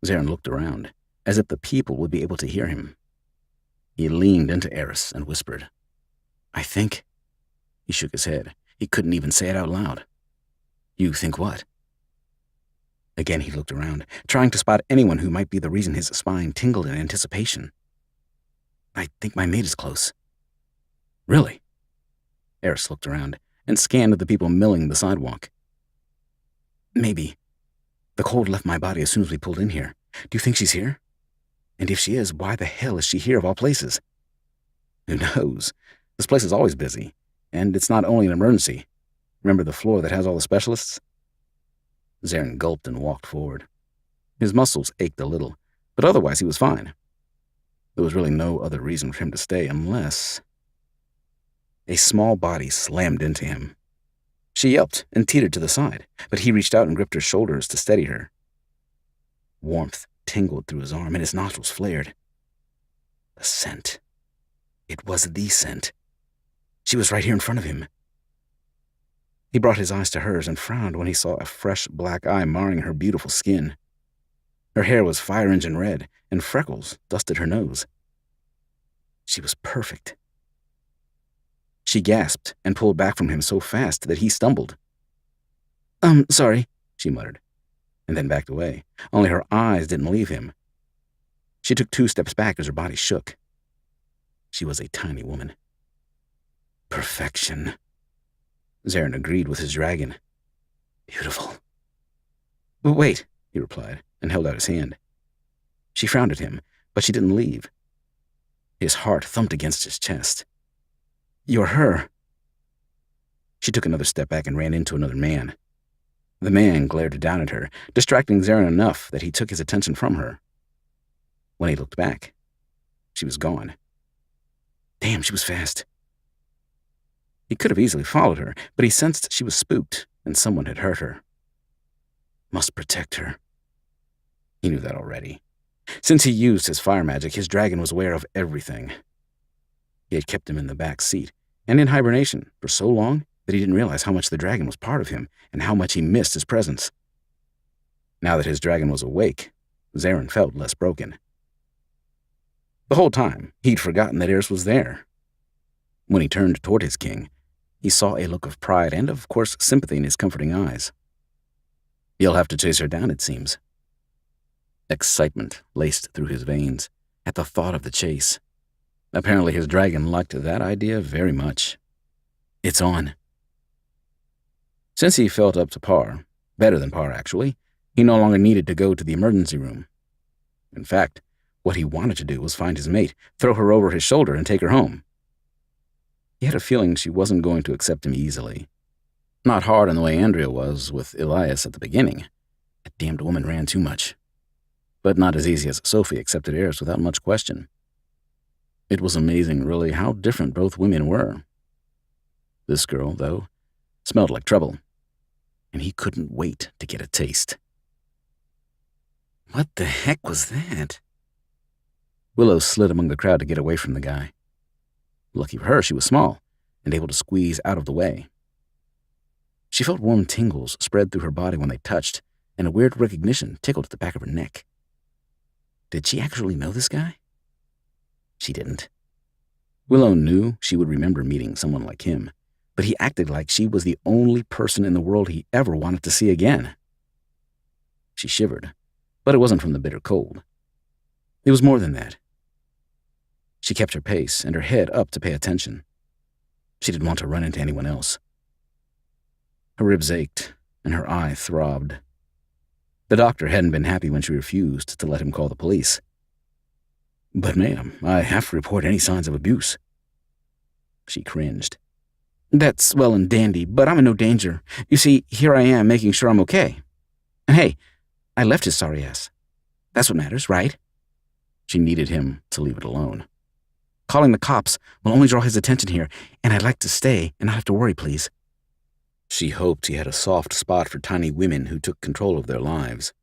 Zarin looked around, as if the people would be able to hear him. He leaned into Eris and whispered, "I think." He shook his head. He couldn't even say it out loud. "You think what?" Again he looked around, trying to spot anyone who might be the reason his spine tingled in anticipation. "I think my mate is close." "Really?" Eris looked around and scanned the people milling the sidewalk. "Maybe. The cold left my body as soon as we pulled in here. Do you think she's here? And if she is, why the hell is she here of all places?" "Who knows? This place is always busy, and it's not only an emergency. Remember the floor that has all the specialists?" Zarin gulped and walked forward. His muscles ached a little, but otherwise he was fine. There was really no other reason for him to stay unless... A small body slammed into him. She yelped and teetered to the side, but he reached out and gripped her shoulders to steady her. Warmth tingled through his arm and his nostrils flared. The scent. It was the scent. She was right here in front of him. He brought his eyes to hers and frowned when he saw a fresh black eye marring her beautiful skin. Her hair was fire engine red, and freckles dusted her nose. She was perfect. She gasped and pulled back from him so fast that he stumbled. Sorry," she muttered, and then backed away, only her eyes didn't leave him. She took 2 steps back as her body shook. She was a tiny woman. "Perfection," Zarin agreed with his dragon. "Beautiful." "But wait," he replied, and held out his hand. She frowned at him, but she didn't leave. His heart thumped against his chest. "You're her." She took another step back and ran into another man. The man glared down at her, distracting Zarin enough that he took his attention from her. When he looked back, she was gone. Damn, she was fast. He could have easily followed her, but he sensed she was spooked and someone had hurt her. Must protect her. He knew that already. Since he used his fire magic, his dragon was aware of everything. He had kept him in the back seat and in hibernation for so long that he didn't realize how much the dragon was part of him and how much he missed his presence. Now that his dragon was awake, Zarin felt less broken. The whole time, he'd forgotten that Eris was there. When he turned toward his king, he saw a look of pride and, of course, sympathy in his comforting eyes. He'll have to chase her down, it seems. Excitement laced through his veins at the thought of the chase. Apparently his dragon liked that idea very much. It's on. Since he felt up to par, better than par actually, he no longer needed to go to the emergency room. In fact, what he wanted to do was find his mate, throw her over his shoulder, and take her home. He had a feeling she wasn't going to accept him easily. Not hard in the way Andrea was with Elias at the beginning. That damned woman ran too much. But not as easy as Sophie accepted Eris without much question. It was amazing, really, how different both women were. This girl, though, smelled like trouble, and he couldn't wait to get a taste. What the heck was that? Willow slid among the crowd to get away from the guy. Lucky for her, she was small and able to squeeze out of the way. She felt warm tingles spread through her body when they touched, and a weird recognition tickled at the back of her neck. Did she actually know this guy? She didn't. Willow knew she would remember meeting someone like him, but he acted like she was the only person in the world he ever wanted to see again. She shivered, but it wasn't from the bitter cold. It was more than that. She kept her pace and her head up to pay attention. She didn't want to run into anyone else. Her ribs ached, and her eye throbbed. The doctor hadn't been happy when she refused to let him call the police. "But ma'am, I have to report any signs of abuse." She cringed. "That's well and dandy, but I'm in no danger. You see, here I am making sure I'm okay. And hey, I left his sorry ass. That's what matters, right?" She needed him to leave it alone. "Calling the cops will only draw his attention here, and I'd like to stay and not have to worry, please." She hoped he had a soft spot for tiny women who took control of their lives.